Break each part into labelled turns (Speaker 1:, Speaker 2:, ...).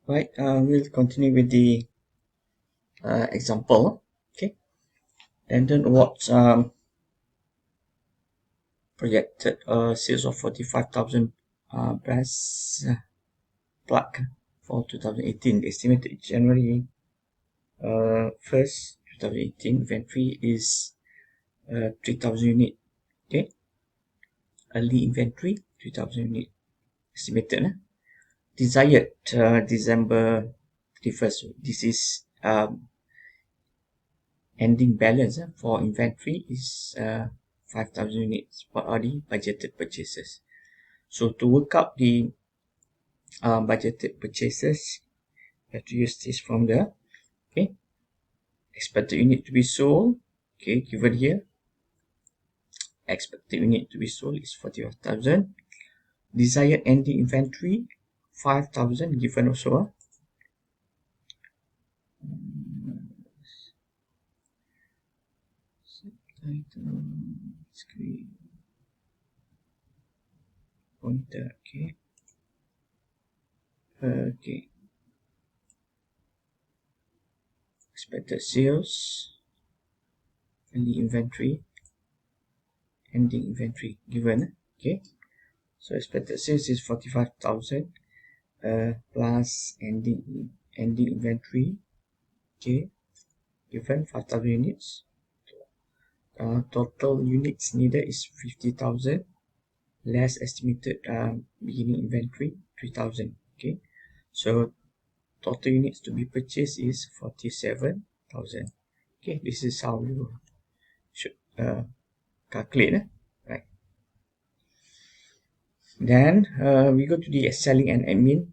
Speaker 1: Right, we'll continue with the example. Okay, and then what's projected sales of 45,000 brass plug for 2018. Estimated January 1st, 2018 inventory is 3,000 unit. Okay, early inventory 3,000 unit estimated. Desired December 31st. This is ending balance for inventory is 5,000 units. What are the budgeted purchases? So to work out the budgeted purchases, you have to use this formula. Okay, expected unit to be sold. Okay, given here, expected unit to be sold is 45,000. Desired ending inventory 5,000 given also. Screen pointer. Okay. Okay. Expected sales, ending inventory given. Okay, so expected sales is 45,000 plus ending inventory. Okay, given 5,000 units. Total units needed is 50,000 less estimated beginning inventory 3,000. Okay, so total units to be purchased is 47,000. Okay, this is how you should calculate, right? Then we go to the selling and admin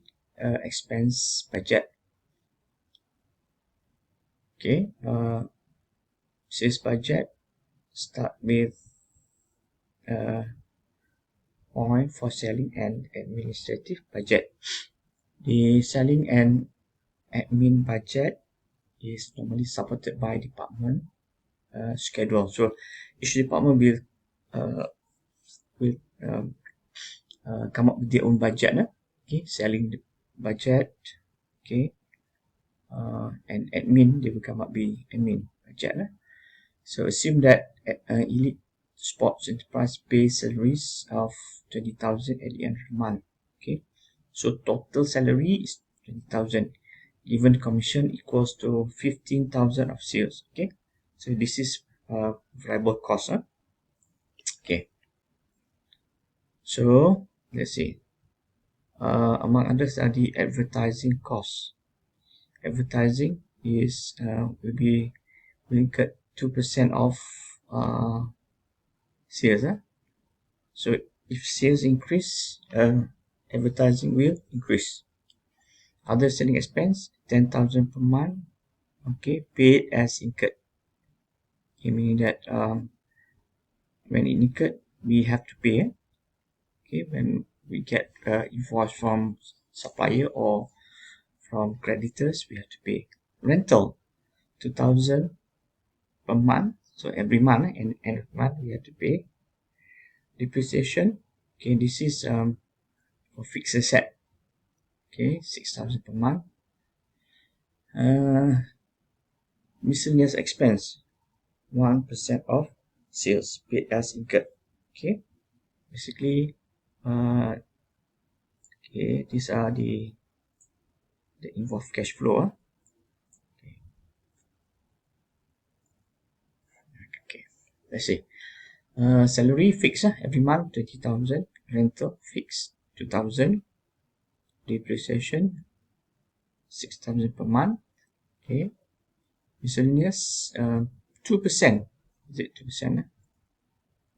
Speaker 1: expense budget. Okay, sales budget start with point for selling and administrative budget. The selling and admin budget is normally supported by department schedule. So each department will come up with their own budget. Okay, selling budget. Okay, and admin, they will come up with admin budget. So assume that Elite Sports Enterprise pays salaries of 20,000 at the end of the month. Okay, so total salary is 20,000. Given commission equals to 15,000 of sales. Okay, so this is variable cost. Okay, so let's see. Among others are the advertising costs. Advertising is will be linked 2% of sales. So if sales increase, advertising will increase. Other selling expense 10,000 per month. Okay, paid as incurred. Okay, meaning that when it incurred, we have to pay. Okay, when we get invoice from supplier or from creditors, we have to pay. Rental 2,000 per month. So every month and end of month we have to pay. Depreciation. Okay, this is for fixed asset. Okay, 6,000 per month. Miscellaneous expense 1% of sales paid as incurred. Okay, basically okay, these are the involved cash flow. Okay, let's see. Salary fixed every month 20,000. Rental fixed 2,000. Depreciation 6,000 per month. Okay, miscellaneous 2%. Is it 2%?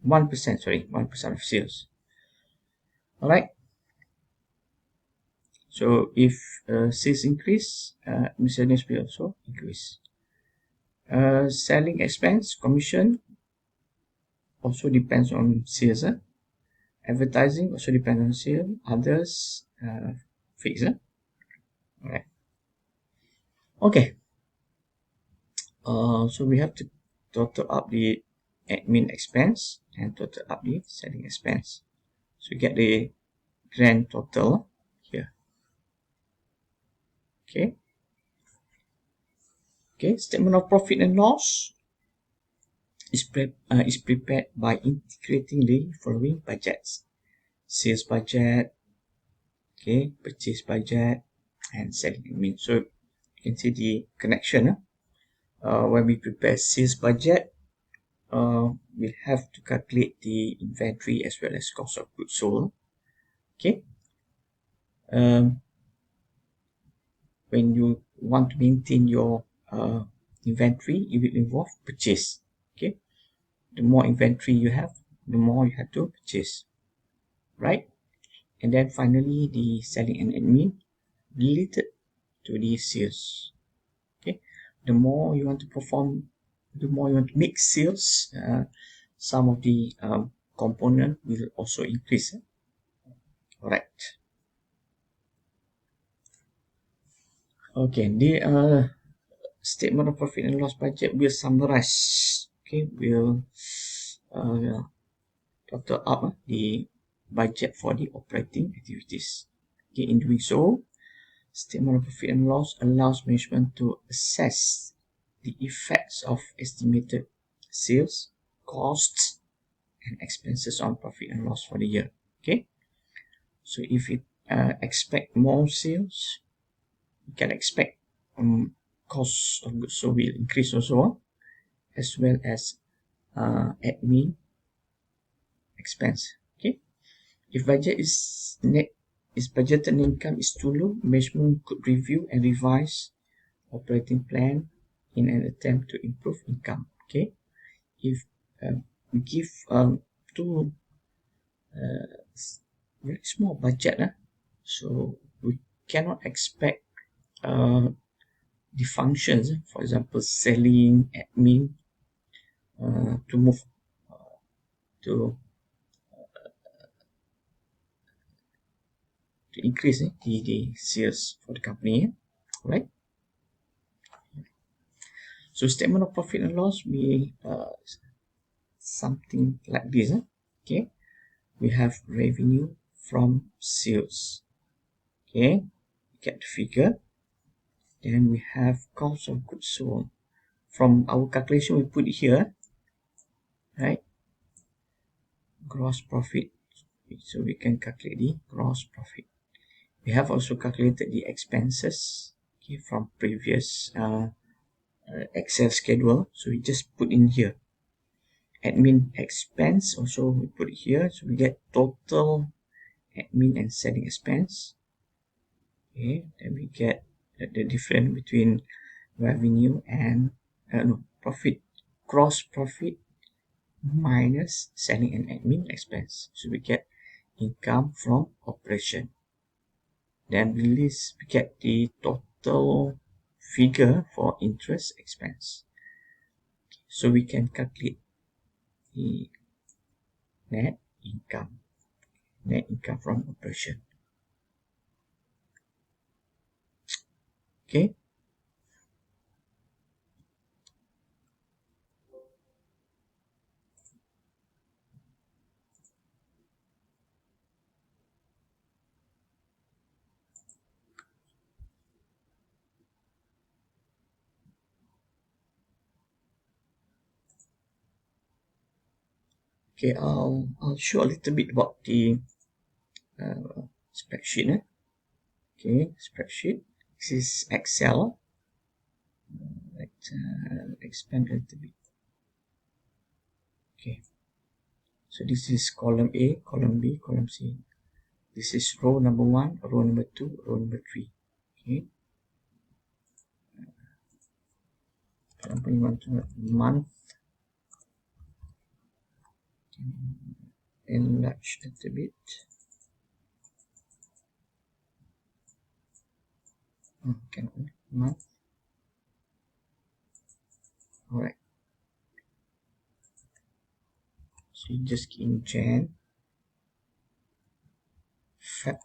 Speaker 1: 1%, sorry, 1% of sales. Alright, so if sales increase, miscellaneous will also increase. Selling expense, commission also depends on sales. Advertising also depends on sales. Others fixed. Alright. Okay. So we have to total up the admin expense and total up the selling expense. So you get the grand total here. Okay. Okay. Statement of profit and loss is prepared by integrating the following budgets: sales budget, okay, purchase budget, and selling admin. So you can see the connection. When we prepare sales budget, we have to calculate the inventory as well as cost of goods sold. Okay. Um, when you want to maintain your inventory, it will involve purchase. Okay. The more inventory you have, the more you have to purchase, right? And then finally, the selling and admin related to the sales. Okay. The more you want to perform, the more you want to make sales, some of the component will also increase. Right. Okay, the statement of profit and loss budget will summarize. Okay, will total up the budget for the operating activities. Okay, in doing so, statement of profit and loss allows management to assess the effects of estimated sales, costs, and expenses on profit and loss for the year. Okay, so if it expect more sales, you can expect cost of goods sold will increase also, as well as admin expense. Okay, if budgeted income is too low, management could review and revise operating plan in an attempt to improve income. Okay, if we give too very small budget, so we cannot expect the functions, for example, selling, admin, to move to increase the sales for the company, right? So statement of profit and loss be something like this. Okay, we have revenue from sales. Okay, get the figure. Then we have cost of goods sold. From our calculation, we put it here, right? Gross profit. So we can calculate the gross profit. We have also calculated the expenses, okay, from previous Excel schedule. So we just put in here. Admin expense also we put it here. So we get total admin and selling expense. Okay, then we get the difference between revenue and profit, gross profit minus selling and admin expense. So we get income from operation. Then we get the total figure for interest expense. So we can calculate the net income from operation. Okay. Okay, I'll show a little bit about the spreadsheet. Okay, spreadsheet. This is Excel. Let's expand a little bit. Okay, so this is column A, column B, column C. This is row number 1, row number 2, row number 3. Okay. For example, you want to month, enlarge a little bit. Okay, month. Alright. So you just key in Jan, Feb.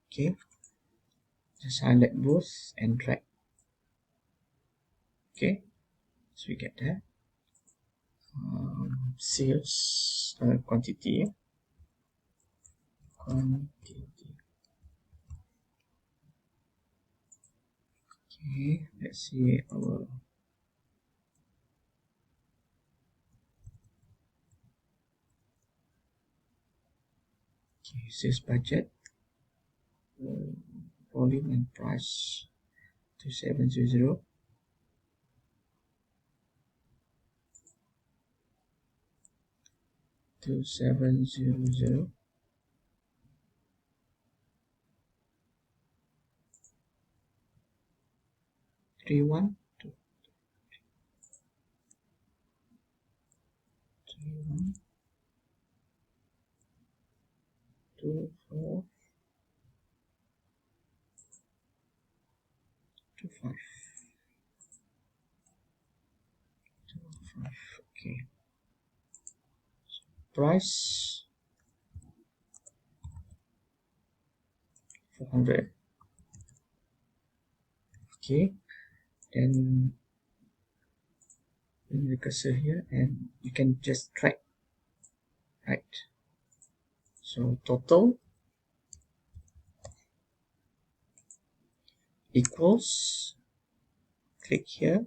Speaker 1: Okay. Just highlight both and drag. Okay. So we get that. Sales quantity. Okay, let's see our sales budget, volume and price 2700. 2700. 31 2 31 2 4 2 5 2 5. Okay, price 400. Okay, then bring the cursor here and you can just drag, right? So total equals, click here,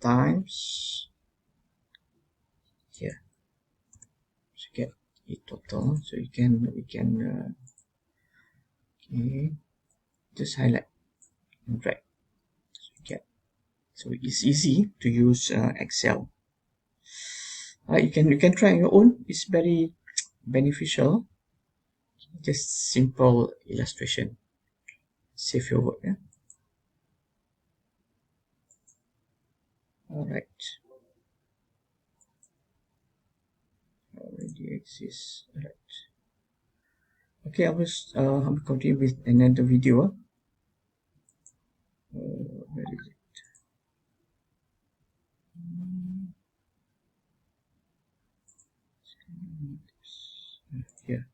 Speaker 1: times here, so get a total. So we can okay, just highlight and drag, so you get, so it's easy to use Excel. You can try on your own. It's very beneficial. Just simple illustration. Save your work. Yeah? All right. Already exists. All right. Okay, I'll continue with another video. Where is it? Here.